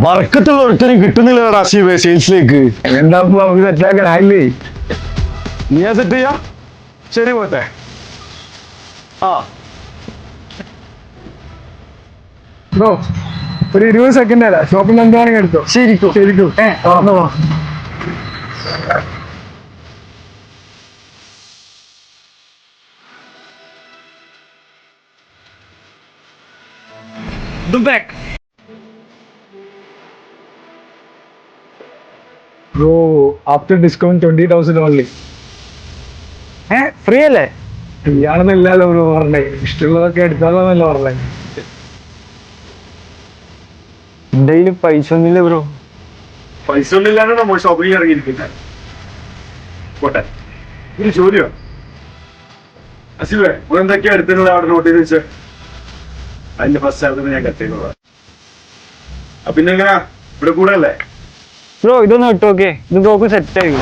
വർക്കത്തുള്ള ഒരുത്തനും കിട്ടുന്നില്ലടാ സെയിൽസിലേക്ക്. എന്താ നമുക്ക് സെറ്റാക്കാനായില്ലേ? നീ ആ സെറ്റ് ചെയ്യാ. ശരി പോട്ടെ. ആ ബ്രോ ഒരു 20 സെക്കൻഡ് അല്ല, ഷോപ്പിൽ നിന്ന് എന്താണെങ്കിൽ എടുത്തോ. ശരിക്കും ശരിക്കും bro after discount 20,000 only. Free അല്ലേ? ഇയാളെന്നല്ലല്ലോ ബ്രോ പറഞ്ഞേ, ഇഷ്ടമുള്ളതൊക്കെ എടുത്താലോന്നല്ല പറഞ്ഞേ. എന്തെങ്കിലും പൈസ ഒന്നുമില്ല ബ്രോ. പൈസ ഒന്നുമില്ലാണ്ട് നമ്മൾ ഷോപ്പിംഗ് ഇറങ്ങിയിരിക്കുന്നത്. പോട്ടെ, ഇത് ജോലിയോ? അസിബേ, എന്തൊക്കെയാ എടുത്തിട്ടുള്ളത് അവിടെ നോട്ട് ചെയ്ത് വെച്ച്? അതിന്റെ ഫസ്റ്റ് ആയിരുന്നു ഞാൻ കത്തേക്കുള്ളത്. പിന്നെ എങ്ങനെയാ ഇവിടെ കൂടെ അല്ലേ? ബ്രോ ഇതൊന്ന് ഇട്ടോക്കെ, ഇത് ബ്രോക്ക് സെറ്റ് ആയി.